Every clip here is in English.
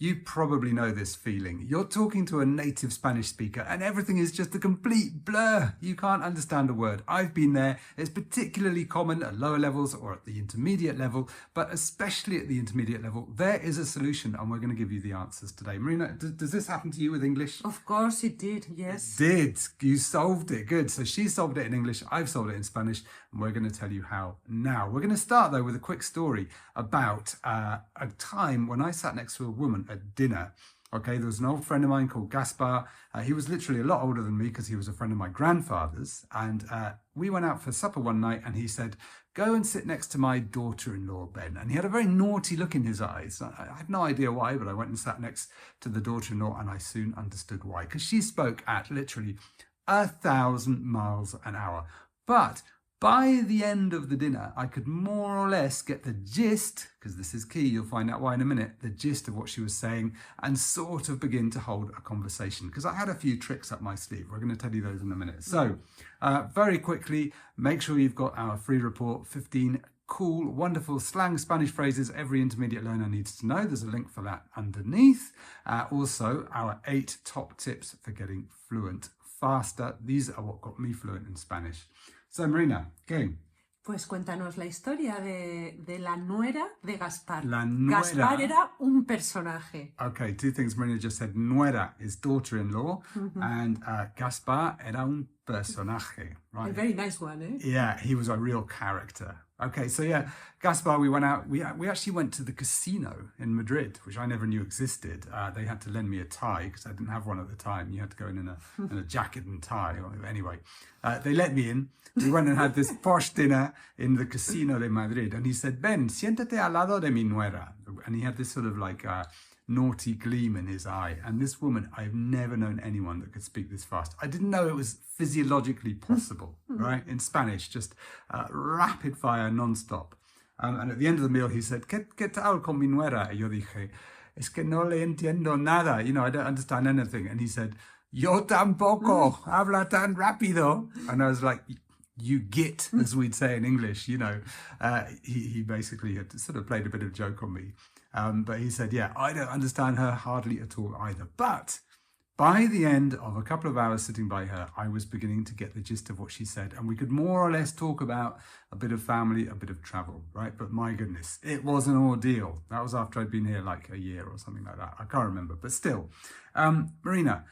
You probably know this feeling. You're talking to a native Spanish speaker and everything is just a complete blur. You can't understand a word. I've been there. It's particularly common at lower levels or at the intermediate level, but especially at the intermediate level, there is a solution and we're going to give you the answers today. Marina, does this happen to you with English? Of course it did, yes. It did. You solved it. Good. So she solved it in English. I've solved it in Spanish and we're going to tell you how now. We're going to start though with a quick story about a time when I sat next to a woman at dinner. Okay, there was an old friend of mine called Gaspar. He was literally a lot older than me because he was a friend of my grandfather's. And we went out for supper one night and he said, go and sit next to my daughter-in-law, Ben. And he had a very naughty look in his eyes. I had no idea why, but I went and sat next to the daughter-in-law and I soon understood why. Because she spoke at literally 1,000 miles an hour. But by the end of the dinner, I could more or less get the gist, because this is key, you'll find out why in a minute, the gist of what she was saying and sort of begin to hold a conversation. Because I had a few tricks up my sleeve. We're going to tell you those in a minute. So very quickly, make sure you've got our free report, 15 cool, wonderful slang Spanish phrases every intermediate learner needs to know. There's a link for that underneath. Also, our 8 top tips for getting fluent faster. These are what got me fluent in Spanish. So, Marina, ¿qué? Pues cuéntanos la historia de la nuera de Gaspar. La nuera. Gaspar era un personaje. Okay, 2 things Marina just said. Nuera is daughter-in-law, and Gaspar era un personaje. Right? A very nice one, eh? Yeah, he was a real character. Okay, so yeah, Gaspar, we went out. We actually went to the casino in Madrid, which I never knew existed. They had to lend me a tie because I didn't have one at the time. You had to go in a jacket and tie. Anyway, they let me in. We went and had this posh dinner in the casino de Madrid. And he said, Ben, siéntate al lado de mi nuera. And he had this sort of like naughty gleam in his eye. And this woman, I've never known anyone that could speak this fast. I didn't know it was physiologically possible, right? In Spanish, just rapid fire, non-stop. And at the end of the meal, he said, ¿Qué tal con mi nuera? Y yo dije, es que no le entiendo nada. You know, I don't understand anything. And he said, yo tampoco, habla tan rápido. And I was like, you get, as we'd say in English, you know. He basically had sort of played a bit of joke on me. But he said, yeah, I don't understand her hardly at all either. But by the end of a couple of hours sitting by her, I was beginning to get the gist of what she said. And we could more or less talk about a bit of family, a bit of travel, right? But my goodness, it was an ordeal. That was after I'd been here like a year or something like that. I can't remember, but still. Marina,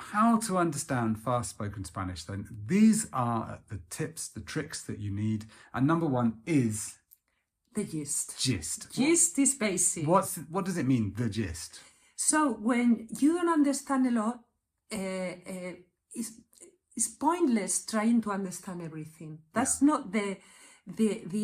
how to understand fast-spoken Spanish then? These are the tips, the tricks that you need. And number 1 is... The gist. Gist. Gist is basic. What does it mean, the gist? So when you don't understand a lot, it's pointless trying to understand everything. That's not the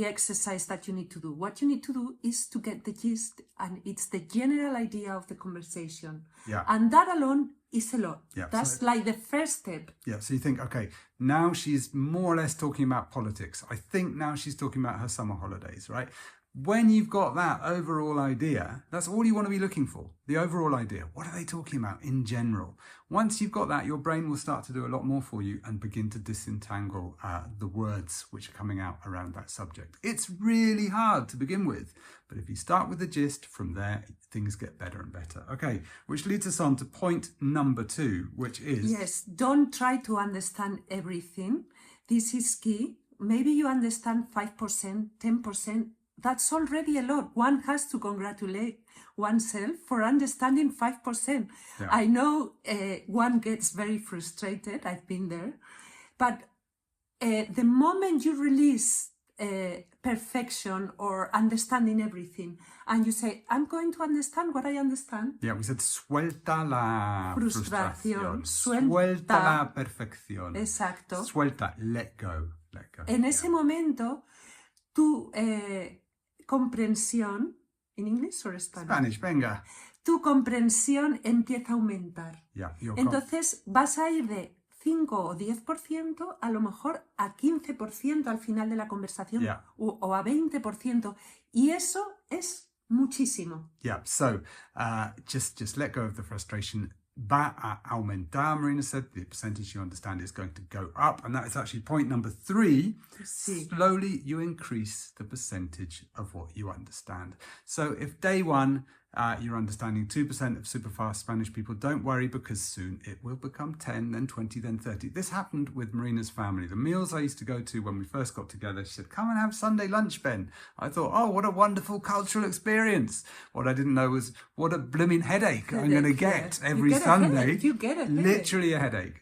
exercise that you need to do. What you need to do is to get the gist, and it's the general idea of the conversation. Yeah. And that alone is a lot. Yeah. That's like the first step. Yeah. So you think, okay, now she's more or less talking about politics. I think now she's talking about her summer holidays, right? When you've got that overall idea, that's all you want to be looking for, the overall idea. What are they talking about in general? Once you've got that, your brain will start to do a lot more for you and begin to disentangle the words which are coming out around that subject. It's really hard to begin with, but if you start with the gist, from there, things get better and better. Okay, which leads us on to point number 2, which is... Yes, don't try to understand everything. This is key. Maybe you understand 5%, 10%. That's already a lot. One has to congratulate oneself for understanding 5%. Yeah. I know one gets very frustrated. I've been there. But the moment you release perfection or understanding everything, and you say, I'm going to understand what I understand. Yeah, we said suelta la frustración. Suelta la perfección. Exacto. Suelta, let go. Let go. En ese momento, tu comprensión, ¿en inglés o en español? Spanish, venga. Tu comprensión empieza a aumentar. Yeah, Entonces vas a ir de 5 o 10% a lo mejor a 15% al final de la conversación, o a 20%. Y eso es muchísimo. Yeah, so just let go of the frustration. Va a aumentar, Marina said. The percentage you understand is going to go up. And that is actually point number 3. Sí. Slowly you increase the percentage of what you understand. So if day 1 You're understanding 2% of super fast Spanish people. Don't worry, because soon it will become 10, then 20, then 30. This happened with Marina's family. The meals I used to go to when we first got together, she said, come and have Sunday lunch, Ben. I thought, oh, what a wonderful cultural experience. What I didn't know was what a blooming headache I'm going to get every Sunday. You get a headache. Literally a headache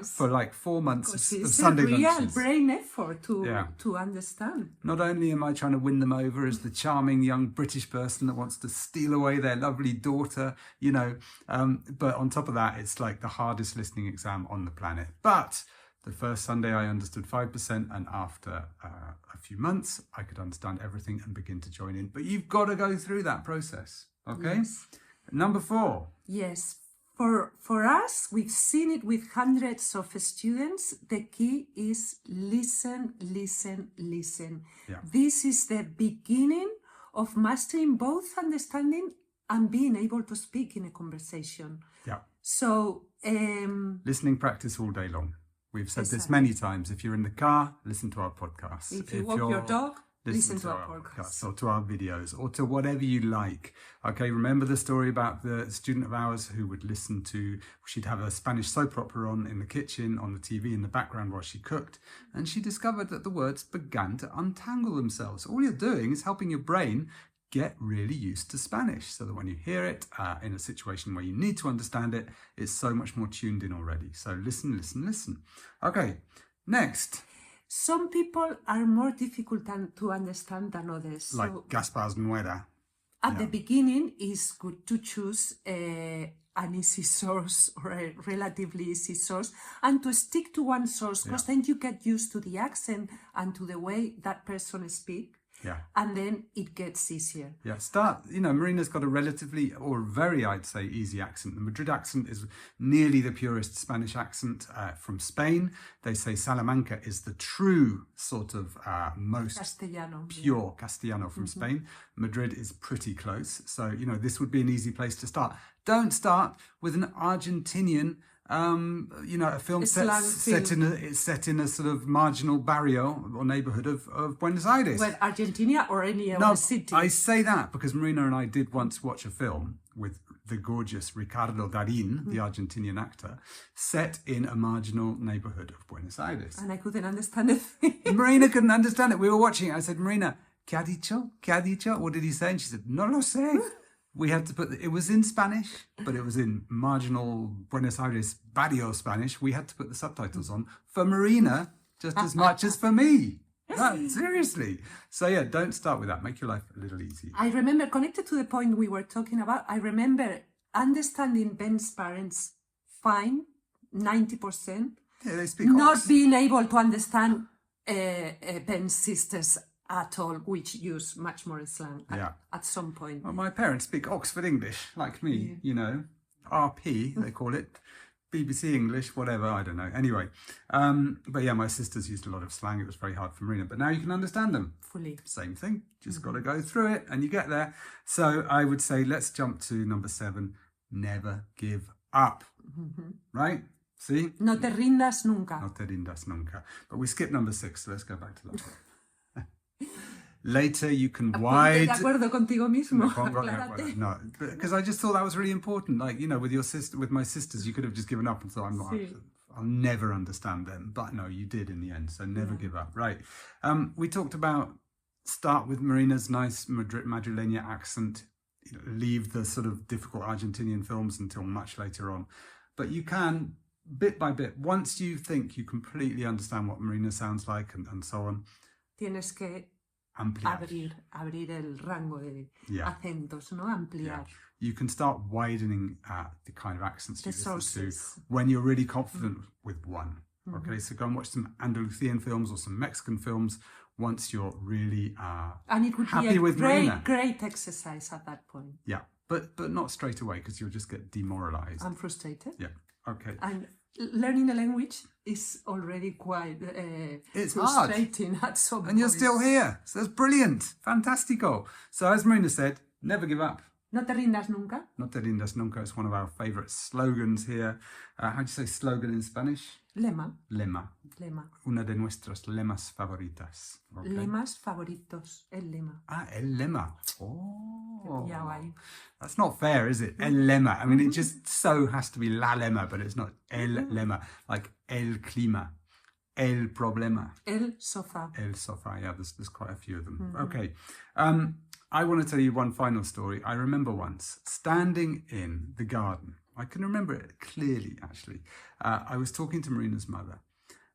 for like 4 months of Sunday lunches. It's a real brain effort to understand. Not only am I trying to win them over as the charming young British person that wants to steal away their lovely daughter, but on top of that, it's like the hardest listening exam on the planet. But the first Sunday I understood 5%, and after a few months, I could understand everything and begin to join in. But you've got to go through that process, okay? Yes. Number 4. Yes. For us, we've seen it with hundreds of students. The key is listen, listen, listen. Yeah. This is the beginning of mastering both understanding and being able to speak in a conversation. Yeah. So listening practice all day long. We've said this many times. If you're in the car, listen to our podcast. If you walk your dog, listen to our podcast. Or to our videos, or to whatever you like. Okay, remember the story about the student of ours who would listen to, she'd have a Spanish soap opera on in the kitchen, on the TV in the background while she cooked, and she discovered that the words began to untangle themselves. All you're doing is helping your brain get really used to Spanish, so that when you hear it in a situation where you need to understand it, it's so much more tuned in already. So listen, listen, listen. Okay, next. Some people are more difficult to understand than others. Like Gaspar's nuera. At the beginning, it's good to choose an easy source or a relatively easy source and to stick to one source, because then you get used to the accent and to the way that person speaks. Yeah. And then it gets easier. Yeah, Marina's got a relatively, or very, I'd say, easy accent. The Madrid accent is nearly the purest Spanish accent from Spain. They say Salamanca is the true sort of most pure Castellano from Spain. Madrid is pretty close. So, this would be an easy place to start. Don't start with an Argentinian a film set in a sort of marginal barrio or neighborhood of Buenos Aires. Well, Argentina or any other city. I say that because Marina and I did once watch a film with the gorgeous Ricardo Darín, the Argentinian actor, set in a marginal neighborhood of Buenos Aires. And I couldn't understand it. Marina couldn't understand it. We were watching it. I said, Marina, ¿qué ha dicho? ¿Qué ha dicho? What did he say? And she said, no lo sé. We had to it was in Spanish, but it was in marginal Buenos Aires barrio Spanish. We had to put the subtitles on for Marina just as much as for me. No, seriously. So yeah, don't start with that. Make your life a little easier. I remember, connected to the point we were talking about, I remember understanding Ben's parents fine, 90%. Yeah, they speak Not being able to understand Ben's sisters at all, which use much more slang at some point. Well, my parents speak Oxford English, like me, RP, they call it. BBC English, whatever, I don't know. Anyway, but yeah, my sisters used a lot of slang. It was very hard for Marina, but now you can understand them. Fully. Same thing. Just got to go through it and you get there. So I would say, let's jump to number 7. Never give up. Right? See? No te rindas nunca. No te rindas nunca. But we skipped number 6, so let's go back to that one. Later you can wide. De acuerdo contigo mismo. No, because I just thought that was really important. Like, with your sister, with my sisters, you could have just given up and thought, I'll never understand them. But no, you did in the end. So never give up. Right. We talked about start with Marina's nice Madrileña accent. Leave the sort of difficult Argentinian films until much later on. But you can, bit by bit, once you think you completely understand what Marina sounds like and so on. Tienes que ampliar. Abrir el rango de acentos, ¿no? Ampliar. Yeah. You can start widening the kind of accents you listen to when you're really confident with one. Okay, so go and watch some Andalusian films or some Mexican films once you're really and it would happy be a with Marina. Great exercise at that point. Yeah, but not straight away, because you'll just get demoralized. I'm frustrated. Yeah, okay. And learning a language is already quite it's frustrating hard. At some point. And you're still here. So that's brilliant. Fantastico. So as Marina said, never give up. No te rindas nunca. No te rindas nunca is one of our favorite slogans here. How do you say slogan in Spanish? Lema. Lema. Lema. Una de nuestras lemas favoritas. Okay. Lemas favoritos. El lema. Ah, el lema. Oh. Yeah, why? That's not fair, is it? El lema. I mean, it just so has to be la lema, but it's not el lema. Like el clima, el problema. El sofá. El sofá. Yeah, there's quite a few of them. Okay. I want to tell you one final story. I remember once standing in the garden. I can remember it clearly, actually. I was talking to Marina's mother,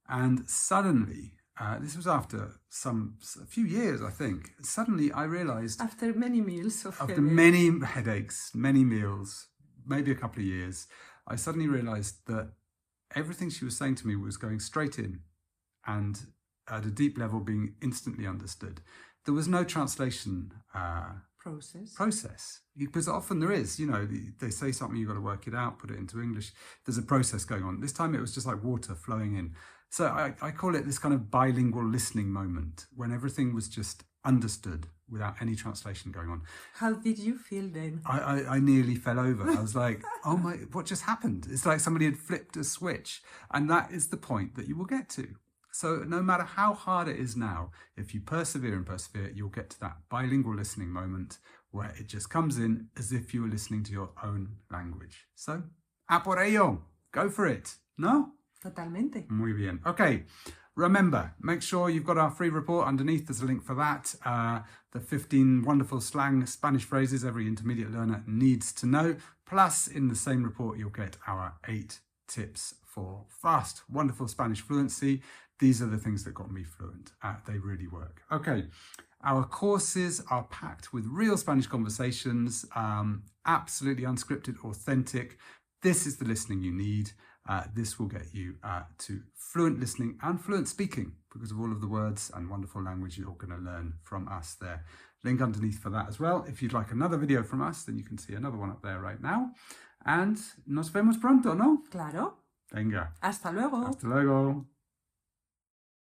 and suddenly, this was after a few years, I think. Suddenly, I realized After many meals of after headache. many headaches, many meals, maybe a couple of years, I suddenly realized that everything she was saying to me was going straight in and at a deep level being instantly understood. There was no translation process, because often there is, they say something, you've got to work it out, put it into English. There's a process going on. This time it was just like water flowing in. So I call it this kind of bilingual listening moment when everything was just understood without any translation going on. How did you feel then? I nearly fell over. I was like, oh my, what just happened? It's like somebody had flipped a switch. And that is the point that you will get to. So no matter how hard it is now, if you persevere and persevere, you'll get to that bilingual listening moment where it just comes in as if you were listening to your own language. So, a por ello. Go for it. No? Totalmente. Muy bien. Okay. Remember, make sure you've got our free report underneath. There's a link for that. The 15 wonderful slang Spanish phrases every intermediate learner needs to know. Plus, in the same report, you'll get our 8 tips for fast, wonderful Spanish fluency. These are the things that got me fluent. They really work. Okay. Our courses are packed with real Spanish conversations, absolutely unscripted, authentic. This is the listening you need. This will get you to fluent listening and fluent speaking because of all of the words and wonderful language you're going to learn from us there. Link underneath for that as well. If you'd like another video from us, then you can see another one up there right now. And nos vemos pronto, ¿no? Claro. Venga. Hasta luego. Hasta luego.